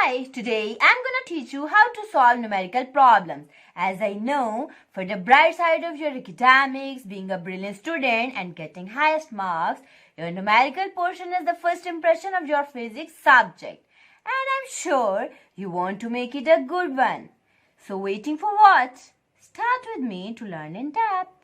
Hi, today I'm gonna teach you how to solve numerical problems. As I know, for the bright side of your academics, being a brilliant student and getting highest marks, your numerical portion is the first impression of your physics subject. And I'm sure you want to make it a good one. So waiting for what? Start with me to learn in depth.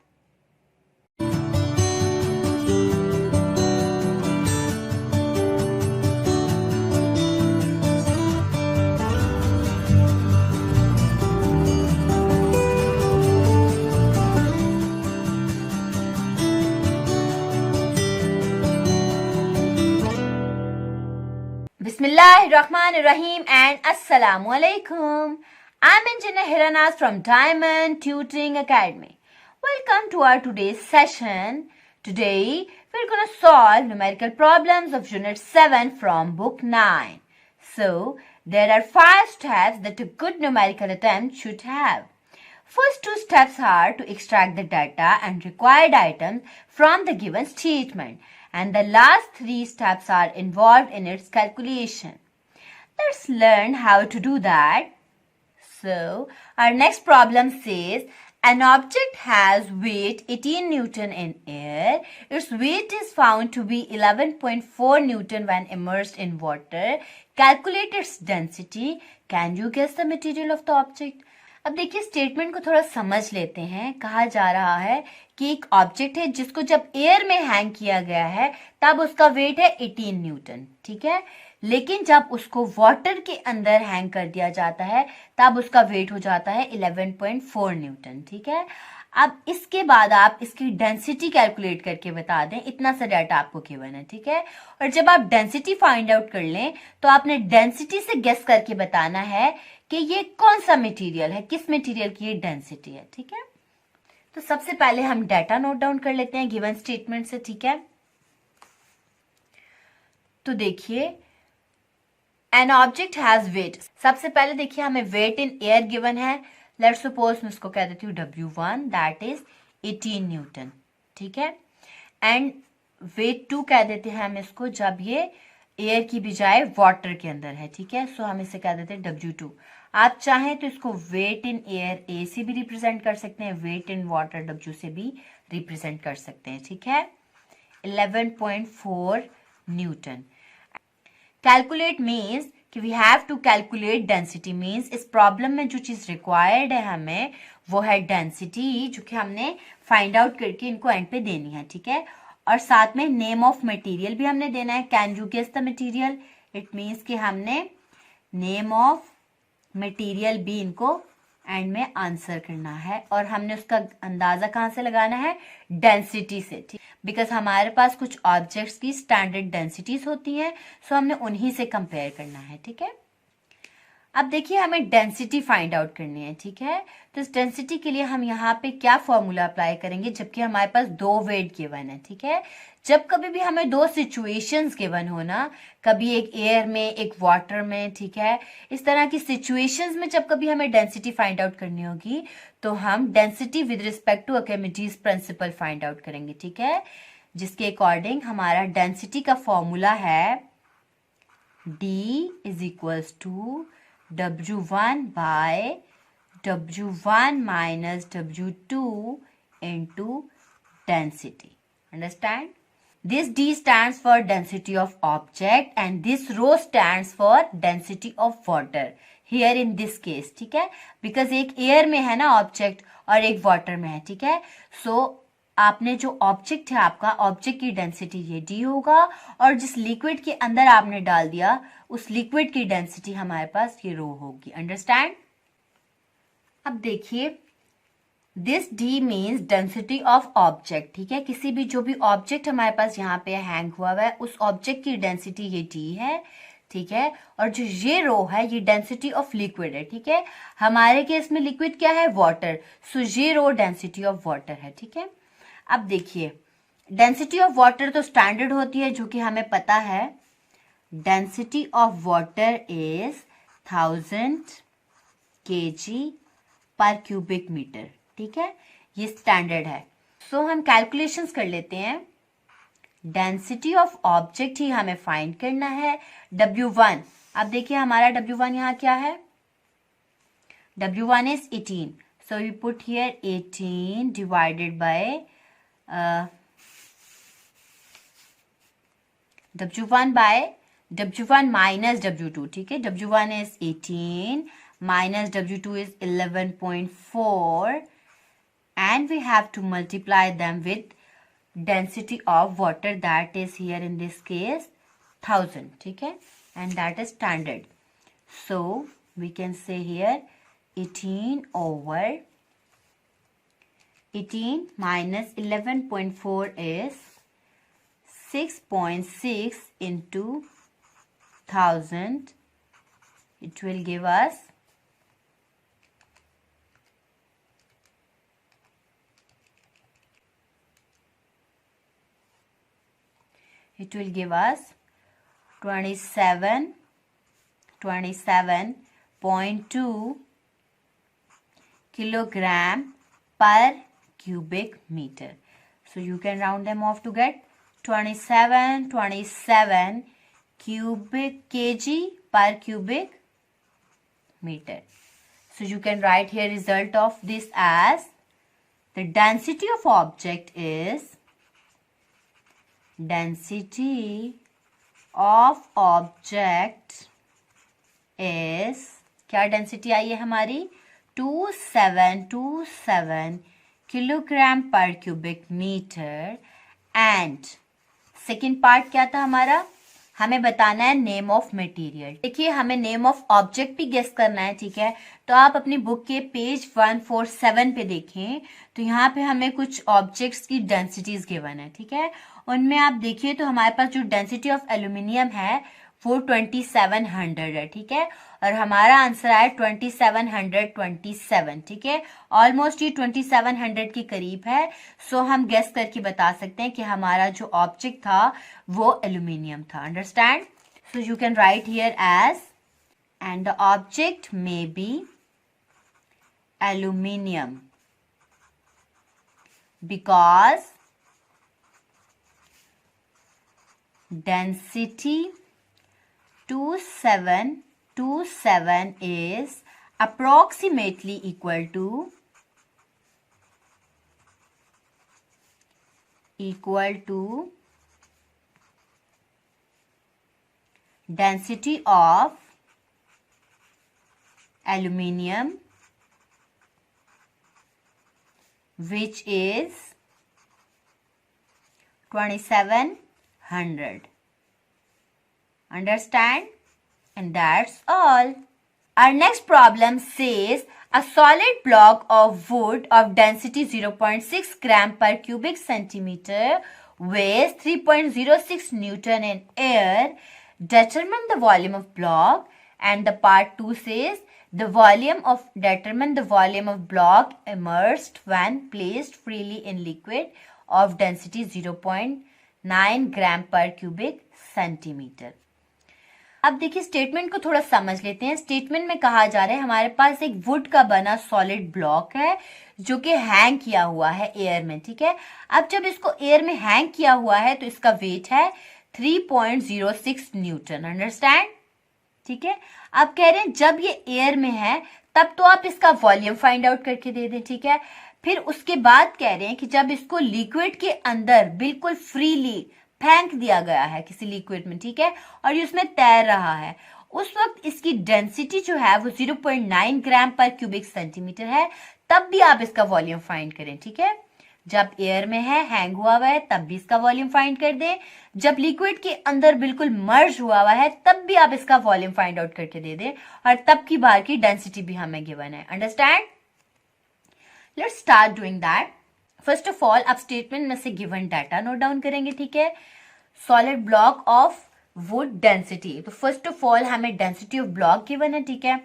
Bismillahirrahmanirrahim and Assalamu alaikum. I'm Engineer Hiranas from Diamond Tutoring Academy. Welcome to our today's session. Today we're going to solve numerical problems of Unit 7 from Book 9. So there are 5 steps that a good numerical attempt should have. First 2 steps are to extract the data and required items from the given statement, and the last 3 steps are involved in its calculation. Let's learn how to do that. So, our next problem says, an object has weight 18 Newton in air. Its weight is found to be 11.4 Newton when immersed in water. Calculate its density. Can you guess the material of the object? अब देखिए statement को थोड़ा समझ लेते हैं. कहा जा रहा है कि एक ऑब्जेक्ट है जिसको जब एयर में हैंग किया गया है तब उसका वेट है 18 न्यूटन. ठीक है, लेकिन जब उसको वाटर के अंदर हैंग कर दिया जाता है तब उसका वेट हो जाता है 11.4 न्यूटन. ठीक है, अब इसके बाद आप इसकी डेंसिटी कैलकुलेट करके बता दें. इतना सा डाटा आपको गिवन है. ठीक है, और जब आप डेंसिटी फाइंड आउट कर लें तो आपने डेंसिटी से गेस करके बताना है कि ये कौन सा मटेरियल है, किस मटेरियल की ये डेंसिटी है. ठीक है, तो सबसे पहले हम डाटा नोट डाउन कर लेते हैं गिवन स्टेटमेंट से. ठीक है, तो देखिए एन ऑब्जेक्ट हैज वेट. सबसे पहले देखिए हमें वेट इन एयर गिवन है. लेट्स सपोज मैं इसको कह देती हूँ W1, दैट इज 18 न्यूटन. ठीक है, एंड वेट 2 कह देते हैं हम इसको जब ये एयर की बजाय वाटर के अंदर है. ठीक है, सो हम इसे कह देते हैं W2. आप चाहें तो इसको वेट इन एयर A से भी रिप्रेजेंट कर सकते हैं, वेट इन वाटर W से भी रिप्रेजेंट कर सकते हैं. ठीक है, 11.4 न्यूटन. कैलकुलेट मीन्स कि we have to calculate density. Means इस प्रॉब्लम में जो चीज रिक्वायर्ड है हमें वो है डेंसिटी, जो कि हमने फाइंड आउट करके इनको एंड पे देनी है. ठीक है, और साथ में नेम ऑफ मटेरियल भी हमने देना है. Can you guess the material? It means कि हमने नेम ऑफ मटेरियल भी इनको एंड में आंसर करना है, और हमने उसका अंदाजा कहाँ से लगाना है? डेंसिटी से. ठीक, बिकॉज हमारे पास कुछ ऑब्जेक्ट्स की स्टैंडर्ड डेंसिटीज होती हैं, सो हमने उन्हीं से कंपेयर करना है. ठीक है, अब देखिए हमें डेंसिटी फाइंड आउट करनी है. ठीक है, तो इस डेंसिटी के लिए हम यहाँ पे क्या फॉर्मूला अप्लाई करेंगे जबकि हमारे पास 2 वेट गिवन है. ठीक है, जब कभी भी हमें 2 सिचुएशंस गिवन हो ना, कभी एक एयर में एक वाटर में, ठीक है, इस तरह की सिचुएशंस में जब कभी हमें डेंसिटी फाइंड आउट करनी होगी तो हम density with respect to Archimedes principle find out करेंगे. ठीक है, जिसके अकॉर्डिंग हमारा डेंसिटी का फॉर्मूला है D is equals to W1 by W1 minus W2 into density. Understand? This D stands for density of object and this row stands for density of water. Here in this case, ठीक है, because एक air में है ना object और एक water में है. ठीक है, so आपने जो ऑब्जेक्ट है आपका ऑब्जेक्ट की डेंसिटी ये D होगा, और जिस लिक्विड के अंदर आपने डाल दिया उस लिक्विड की डेंसिटी हमारे पास ये रो होगी. अंडरस्टैंड? अब देखिए this D means density of object. ठीक है, किसी भी जो भी ऑब्जेक्ट हमारे पास यहाँ पे हैंग हुआ है उस ऑब्जेक्ट की डेंसिटी ये D है. ठीक है, और जो ये रो है ये डेंसिटी ऑफ लिक्विड है. ठीक है, हमारे केस में लिक्विड क्या है? वाटर. सो ये रो डेंसिटी ऑफ वाटर है. ठीक है, अब देखिए डेंसिटी ऑफ वाटर तो स्टैंडर्ड होती है जो कि हमें पता है. Density of water is 1000 kg पर क्यूबिक मीटर. ठीक है, ये स्टैंडर्ड है. सो हम कैलकुलेशंस कर लेते हैं. डेंसिटी ऑफ ऑब्जेक्ट ही हमें फाइंड करना है. W1 अब देखिए हमारा W1 यहाँ क्या है, W1 is 18. So we put here 18 divided by W1 by W1 minus W2. ठीक है, W1 is 18 minus W2 is 11.4 and we have to multiply them with density of water, that is here in this case 1000. ठीक है, and that is standard. So we can say here 18 over 18 minus 11.4 is 6.6 into 1000. It will give us 27.2 kilogram per cubic meter. So you can round them off to get 27 cubic kg per cubic meter. So you can write here result of this as the density of object is क्या density आई है हमारी 2727 kilogram पर cubic metre. And second part क्या था हमारा, हमें बताना है नेम ऑफ मटेरियल। देखिए हमें नेम ऑफ ऑब्जेक्ट भी गेस करना है, ठीक है। तो आप अपनी बुक के पेज 147 पे देखें तो यहाँ पे हमें कुछ ऑब्जेक्ट्स की डेंसिटीज गिवन है, ठीक है। उनमें आप देखिए तो हमारे पास जो डेंसिटी ऑफ एल्यूमिनियम है वो 2700 है, ठीक है। और हमारा आंसर आया 2727, ठीक है। ऑलमोस्ट ये 2700 के करीब है। सो हम गेस करके बता सकते हैं कि हमारा जो ऑब्जेक्ट था वो एल्यूमिनियम था। Understand? So you can write here as and the object may be aluminium because density 2727 is approximately equal to density of aluminium, which is 2700. Understand? And that's all. Our next problem says a solid block of wood of density 0.6 gram per cubic centimeter weighs 3.06 Newton in air. Determine the volume of block. And the part 2 says determine the volume of block immersed when placed freely in liquid of density 0.9 gram per cubic centimeter. अब देखिए statement को थोड़ा समझ लेते हैं। Statement में कहा जा रहा है हमारे पास एक वुड का बना सॉलिड ब्लॉक है जो कि हैंग किया हुआ है एयर में, ठीक है। अब जब इसको एयर में हैंग किया हुआ है तो इसका वेट है 3.06 न्यूटन। अंडरस्टैंड? ठीक है। अब कह रहे हैं जब ये एयर में है तब तो आप इसका वॉल्यूम फाइंड आउट करके दे दें, ठीक है। फिर उसके बाद कह रहे हैं कि जब इसको लिक्विड के अंदर बिल्कुल फ्रीली फेंक दिया गया है किसी लिक्विड में, ठीक है, और ये उसमें तैर रहा है, उस वक्त इसकी डेंसिटी जो है वो 0.9 ग्राम पर क्यूबिक सेंटीमीटर है। तब भी आप इसका वॉल्यूम फाइंड करें, ठीक है। जब एयर में है, हैंग हुआ हुआ है, तब भी इसका वॉल्यूम फाइंड कर दें। जब लिक्विड के अंदर बिल्कुल मर्ज हुआ हुआ है तब भी आप इसका वॉल्यूम फाइंड आउट करके दे दें, और तब की बार की डेंसिटी भी हमें गिवन है। Understand? Let's start doing that. First of all आप स्टेटमेंट में से गिवन डाटा नोट डाउन करेंगे, ठीक है। Solid block of would density, तो फर्स्ट ऑफ ऑल हमें डेंसिटी ऑफ ब्लॉक गिवन है, ठीक है,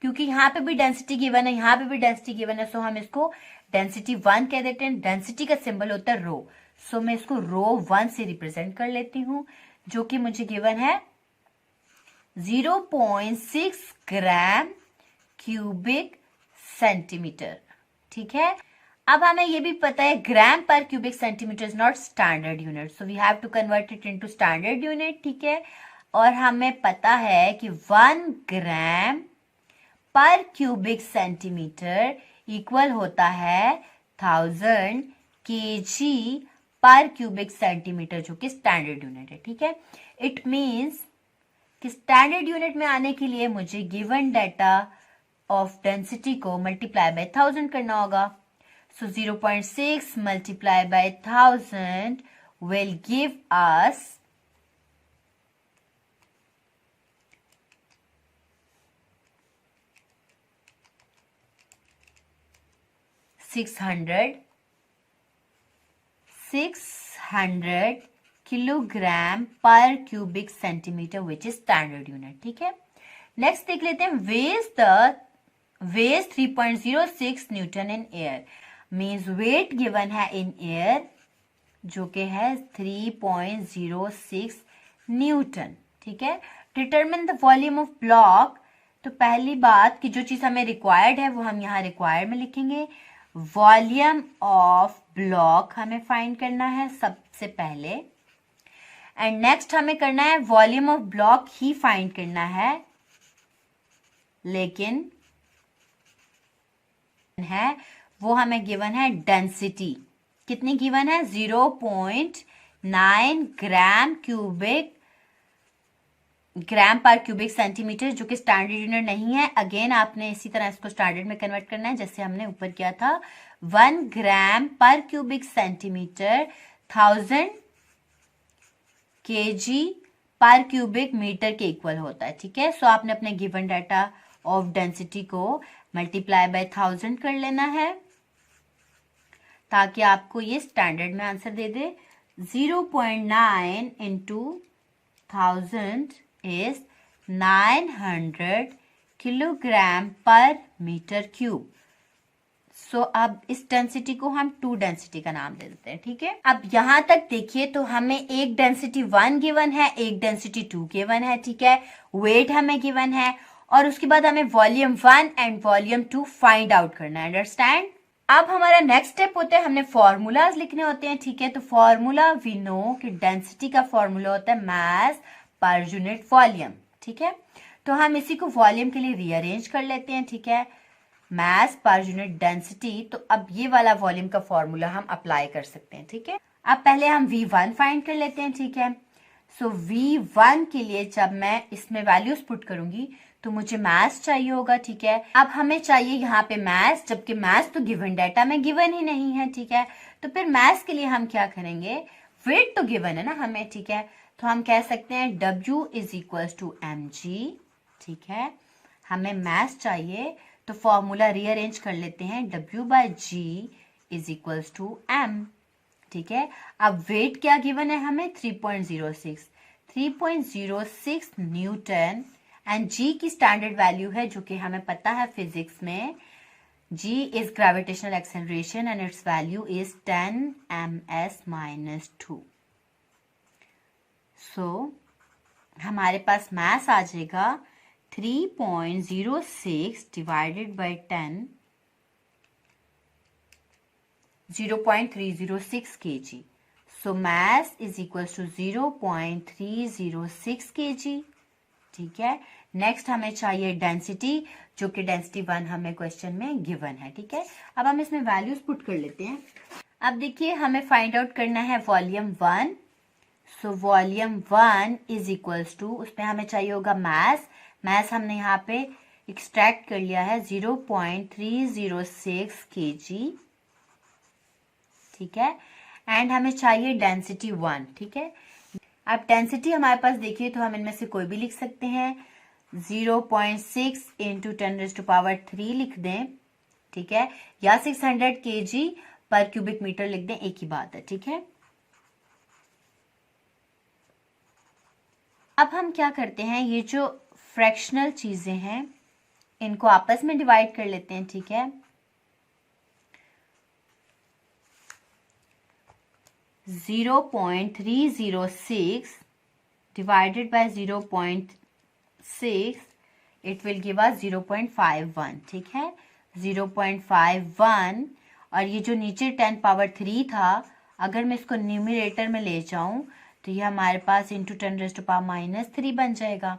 क्योंकि यहाँ पे भी डेंसिटी गिवन है, यहाँ पे भी डेंसिटी गिवन है। सो हम इसको डेंसिटी 1 कह देते हैं। डेंसिटी का सिंबल होता है रो, सो मैं इसको रो 1 से रिप्रेजेंट कर लेती हूँ, जो कि मुझे गिवन है 0.6 ग्राम क्यूबिक सेंटीमीटर, ठीक है। अब हमें ये भी पता है ग्राम पर cubic centimetre is not standard unit, so we have to convert it into standard unit, ठीक है। और हमें पता है कि 1 ग्राम पर क्यूबिक सेंटीमीटर इक्वल होता है 1000 kg पर क्यूबिक सेंटीमीटर, जो कि स्टैंडर्ड यूनिट है। ठीक है, इट मीन्स कि स्टैंडर्ड यूनिट में आने के लिए मुझे गिवन डाटा ऑफ डेंसिटी को मल्टीप्लाई बाय 1000 करना होगा। So 0.6 multiply by 1000 will give us 600 kilogram पर cubic centimetre which is standard unit. ठीक है, नेक्स्ट देख लेते हैं weighs 3.06 newton in air, means weight given है इन एयर जो कि है 3.06 न्यूटन। ठीक है, determine the volume of block, तो पहली बात कि जो चीज हमें रिक्वायर्ड है वो हम यहाँ रिक्वायर्ड में लिखेंगे। वॉल्यूम ऑफ ब्लॉक हमें फाइंड करना है सबसे पहले, एंड नेक्स्ट हमें करना है volume of block he find करना है, लेकिन है वो हमें गिवन है डेंसिटी। कितनी गिवन है? 0.9 ग्राम पर क्यूबिक सेंटीमीटर, जो कि स्टैंडर्ड यूनिट नहीं है। अगेन आपने इसी तरह इसको स्टैंडर्ड में कन्वर्ट करना है जैसे हमने ऊपर किया था। 1 ग्राम पर क्यूबिक सेंटीमीटर 1000 kg पर क्यूबिक मीटर के इक्वल होता है। ठीक है, सो आपने अपने गिवन डाटा ऑफ डेंसिटी को मल्टीप्लाई बाय 1000 कर लेना है ताकि आपको ये स्टैंडर्ड में answer they they. 0.9 into 1000 is 900 kilogram पर मीटर क्यूब। सो अब इस डेंसिटी को हम 2 डेंसिटी का नाम दे देते हैं। ठीक है, अब यहां तक देखिए तो हमें एक डेंसिटी 1 गिवन है, एक डेंसिटी 2 गिवन है। ठीक है, वेट हमें गिवन है और उसके बाद हमें volume 1 and volume 2 find out करना है। अंडरस्टैंड? अब हमारा नेक्स्ट स्टेप होता है हमने फॉर्मूलाज लिखने होते हैं। ठीक है, तो फॉर्मूला वी नो कि डेंसिटी का फॉर्मूला होता है मास पर यूनिट वॉल्यूम। ठीक है, तो हम इसी को वॉल्यूम के लिए रीअरेंज कर लेते हैं। ठीक है, मास पर यूनिट डेंसिटी, तो अब ये वाला वॉल्यूम का फॉर्मूला हम अप्लाई कर सकते हैं। ठीक है, अब पहले हम V1 फाइंड कर लेते हैं। ठीक है, सो V1 के लिए जब मैं इसमें वैल्यूज पुट करूंगी तो मुझे मास चाहिए होगा। ठीक है, अब हमें चाहिए यहाँ पे मास, जबकि मास तो गिवन डाटा में गिवन ही नहीं है। ठीक है, तो फिर मास के लिए हम क्या करेंगे? वेट तो गिवन है ना हमें। ठीक है, तो हम कह सकते हैं W is equal to mg। ठीक है, हमें मास चाहिए तो फॉर्मूला रीअरेंज कर लेते हैं। W by G is equal to m। ठीक है, अब वेट क्या गिवन है हमें? 3.06 न्यूटन, एंड G की स्टैंडर्ड वैल्यू है जो कि हमें पता है फिजिक्स में। G is gravitational acceleration and its value is 10 ms-2। So हमारे पास मास आ जाएगा 3.06 divided by 10, 0.306 kg। So mass is equal to 0.306 kg। ठीक है, नेक्स्ट हमें चाहिए डेंसिटी, जो कि डेंसिटी 1 हमें क्वेश्चन में गिवन है। ठीक है, अब हम इसमें वैल्यूज पुट कर लेते हैं। अब देखिए हमें फाइंड आउट करना है volume 1। So volume 1 is equals to, उसमें हमें चाहिए होगा मास। मास हमने यहाँ पे एक्सट्रैक्ट कर लिया है 0.306 kg। ठीक है, एंड हमें चाहिए डेंसिटी 1। ठीक है, अब डेंसिटी हमारे पास देखिए तो हम इनमें से कोई भी लिख सकते हैं। 0.6 इंटू 10⁻³ लिख दें। ठीक है, या 600 kg पर क्यूबिक मीटर लिख दें, एक ही बात है। ठीक है, अब हम क्या करते हैं, ये जो फ्रैक्शनल चीजें हैं इनको आपस में डिवाइड कर लेते हैं। ठीक है, 0.306 divided by 0.6, it will give us 0.51। ठीक है, 0.51, और ये जो नीचे 10⁻³ था, अगर मैं इसको न्यूमरेटर में ले जाऊं तो ये हमारे पास इंटू 10⁻³ बन जाएगा,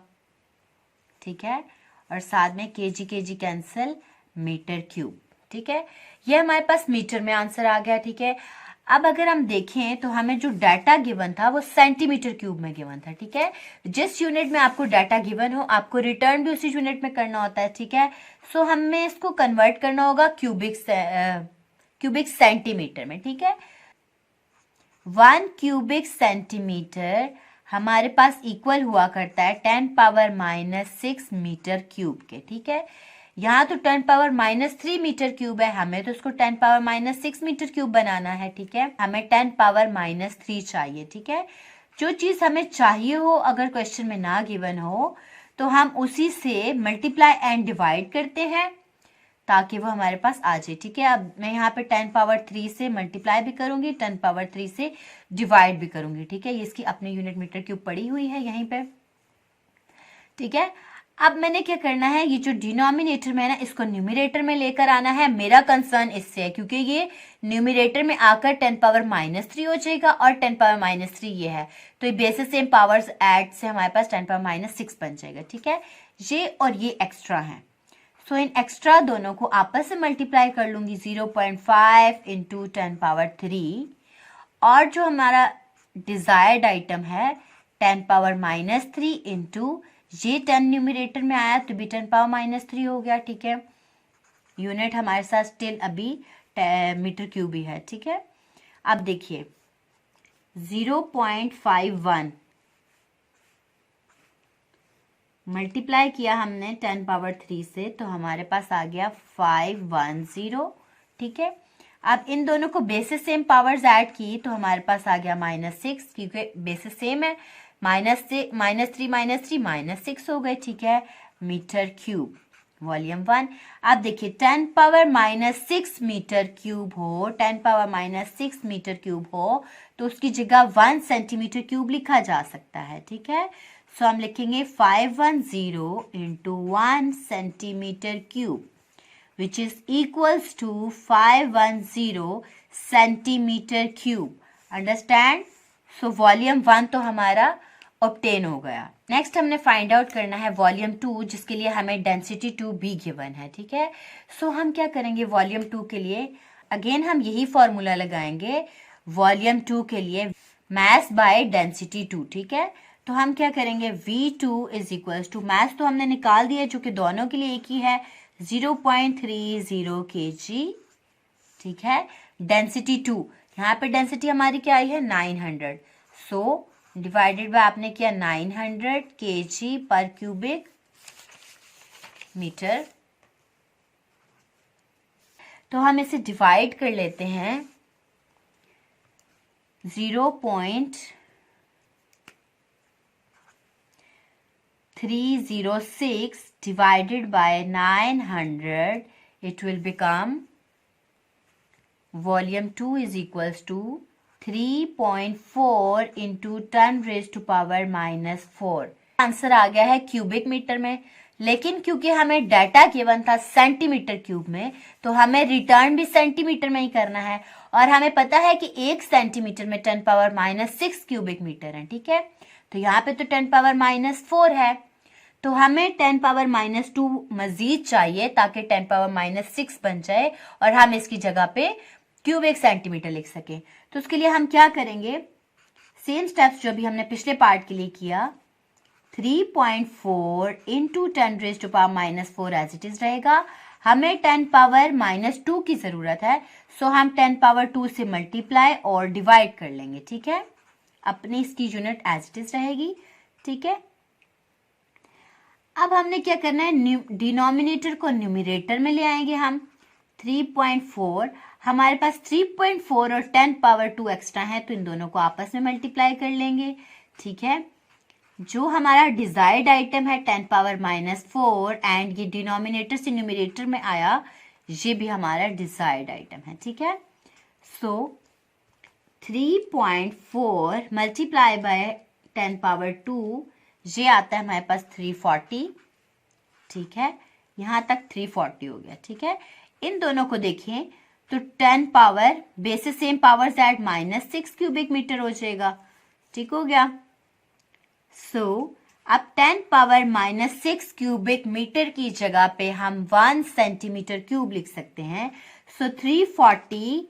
ठीक है। और साथ में kg कैंसिल, मीटर क्यूब, ठीक है। ये हमारे पास मीटर में आंसर आ गया, ठीक है। अब अगर हम देखें तो हमें जो डाटा गिवन था वो सेंटीमीटर क्यूब में गिवन था, ठीक है। जिस यूनिट में आपको डाटा गिवन हो आपको रिटर्न भी उसी यूनिट में करना होता है, ठीक है। सो हमें इसको कन्वर्ट करना होगा क्यूबिक सेंटीमीटर में, ठीक है। 1 क्यूबिक सेंटीमीटर हमारे पास इक्वल हुआ करता है 10⁻⁻6 मीटर क्यूब के, ठीक है। यहाँ तो 10⁻³ मीटर क्यूब है, हमें तो उसको 10⁻6 मीटर क्यूब बनाना है, ठीक है। हमें 10⁻³ चाहिए, ठीक है। जो चीज हमें चाहिए हो अगर क्वेश्चन में ना गिवन हो तो हम उसी से मल्टीप्लाई एंड डिवाइड करते हैं ताकि वो हमारे पास आ जाए, ठीक है। अब मैं यहाँ पे 10⁻³ से मल्टीप्लाई भी करूंगी, 10⁻³ से डिवाइड भी करूंगी, ठीक है। ये इसकी अपनी यूनिट मीटर क्यूब पड़ी हुई है यहीं पे, ठीक है। अब मैंने क्या करना है, ये जो डिनोमिनेटर में है ना इसको न्यूमरेटर में लेकर आना है। मेरा कंसर्न इससे है क्योंकि ये न्यूमरेटर में आकर 10⁻³ हो जाएगा और 10⁻³ ये है, तो ये बेसिस सेम पावर्स ऐड से हमारे पास 10⁻6 बन जाएगा, ठीक है। ये और ये एक्स्ट्रा है, सो इन एक्स्ट्रा दोनों को आपस में मल्टीप्लाई कर लूंगी, 0.5 इंटू 10⁻3, और जो हमारा डिजायर्ड आइटम है 10⁻³ इंटू ये 10 न्यूमरेटर में आया तो भी 10⁻³ हो गया, ठीक है। यूनिट हमारे साथ स्टिल अभी मीटर क्यूब ही है, ठीक है। अब देखिए 0.51 मल्टीप्लाई किया हमने 10⁻3 से तो हमारे पास आ गया 510, ठीक है। अब इन दोनों को बेसिस सेम पावर्स ऐड की तो हमारे पास आ गया -6 क्योंकि बेसिस सेम है, -3 -6 हो गए, ठीक है। Metre cube volume 1। अब देखिए 10⁻6 मीटर क्यूब हो, 10⁻6 मीटर क्यूब हो तो उसकी जगह 1 सेंटीमीटर क्यूब लिखा जा सकता है, ठीक है। सो हम लिखेंगे 510 into 1 centimetre cube which is equals to 510 centimetre cube, understand. So volume 1 तो हमारा ऑब्टेन हो गया। नेक्स्ट हमने फाइंड आउट करना है वॉल्यूम 2 जिसके लिए हमें डेंसिटी 2 भी गिवन है, ठीक है। सो हम क्या करेंगे वॉल्यूम 2 के लिए, अगेन हम यही फॉर्मूला लगाएंगे वॉल्यूम 2 के लिए, मास बाय डेंसिटी 2, ठीक है। तो हम क्या करेंगे V2 इज इक्वल्स टू, मास तो हमने निकाल दिया जो कि दोनों के लिए एक ही है, 0.30 kg, ठीक है। डेंसिटी 2, यहाँ पे डेंसिटी हमारी क्या आई है 900, सो डिवाइडेड बाय आपने किया 900 kg पर क्यूबिक मीटर। तो हम इसे डिवाइड कर लेते हैं 0.306 divided by 900, it will become volume 2 is equals to 3.4 into 10 raised to power -4। Answer आ गया है क्यूबिक मीटर में, लेकिन क्योंकि हमें डाटा गिवन था सेंटीमीटर क्यूब में तो हमें रिटर्न भी सेंटीमीटर में ही करना है, और हमें पता है कि 1 सेंटीमीटर में 10⁻6 क्यूबिक मीटर है, ठीक है। तो यहाँ पे तो 10⁻4 है, तो हमें 10⁻2 मजीद चाहिए ताकि 10⁻6 बन जाए और हम इसकी जगह पे क्यूबिक सेंटीमीटर लिख सकें। तो उसके लिए हम क्या करेंगे, सेम स्टेप्स जो भी हमने पिछले पार्ट के लिए किया, 3.4 into 10 raise to power -4 as it is रहेगा। हमें 10⁻2 की जरूरत है, सो हम 10⁻2 से मल्टीप्लाई और डिवाइड कर लेंगे, ठीक है। अपनी इसकी यूनिट एज इट इज रहेगी, ठीक है। अब हमने क्या करना है, डिनोमिनेटर को न्यूमरेटर में ले आएंगे हम। 3.4 हमारे पास 3.4 और 10⁻2 एक्स्ट्रा है तो इन दोनों को आपस में मल्टीप्लाई कर लेंगे, ठीक है। जो हमारा डिजायर्ड आइटम है 10⁻4 एंड ये डिनोमिनेटर से न्यूमरेटर में आया, ये भी हमारा डिजायर्ड आइटम है, ठीक है। सो 3.4 मल्टीप्लाई बाय 10⁻2, ये आता है हमारे पास 340, ठीक है। यहां तक 340 हो गया, ठीक है। इन दोनों को देखें तो 10 power basis same powers add -6 cubic metre हो जाएगा, ठीक हो गया। सो अब 10 पावर -6 क्यूबिक मीटर की जगह पे हम 1 सेंटीमीटर क्यूब लिख सकते हैं। सो 340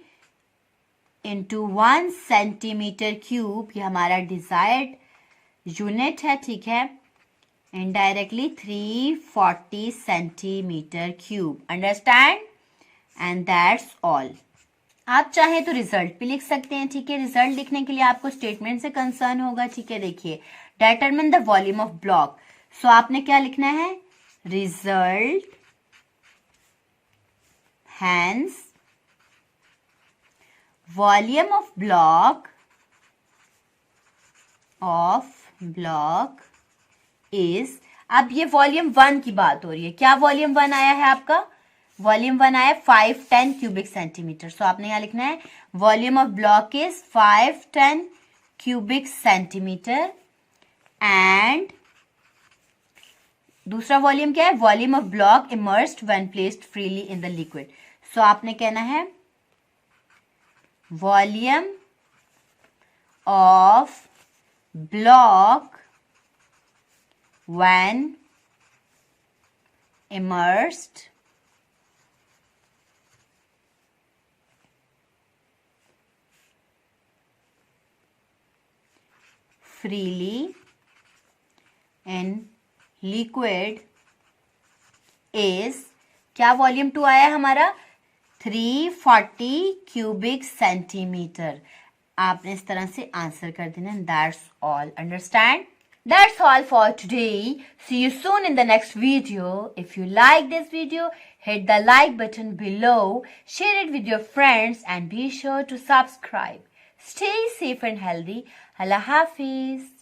इंटू 1 सेंटीमीटर क्यूब, ये हमारा डिजायर्ड यूनिट है, ठीक है। Indirectly 340 centimetre cube, understand. And that's all. आप चाहे तो रिजल्ट भी लिख सकते हैं, ठीक है। रिजल्ट लिखने के लिए आपको स्टेटमेंट से कंसर्न होगा, ठीक है। देखिए, determine the volume of block. So आपने क्या लिखना है, result hence volume of block is. अब ये वॉल्यूम 1 की बात हो रही है। क्या वॉल्यूम 1 आया है आपका, वॉल्यूम 1 आया 510 क्यूबिक सेंटीमीटर। सो आपने यहां लिखना है volume of block is 510 cubic centimetre. And दूसरा वॉल्यूम क्या है, volume of block immersed when placed freely in the liquid. So आपने कहना है volume of block when immersed freely in liquid is, क्या वॉल्यूम 2 आया हमारा, 340 क्यूबिक सेंटीमीटर। आपने इस तरह से आंसर कर देना। That's all, understand. That's all for today. See you soon in the next video. If you like this video, hit the like button below, share it with your friends and be sure to subscribe. Stay safe and healthy. Allah Hafiz.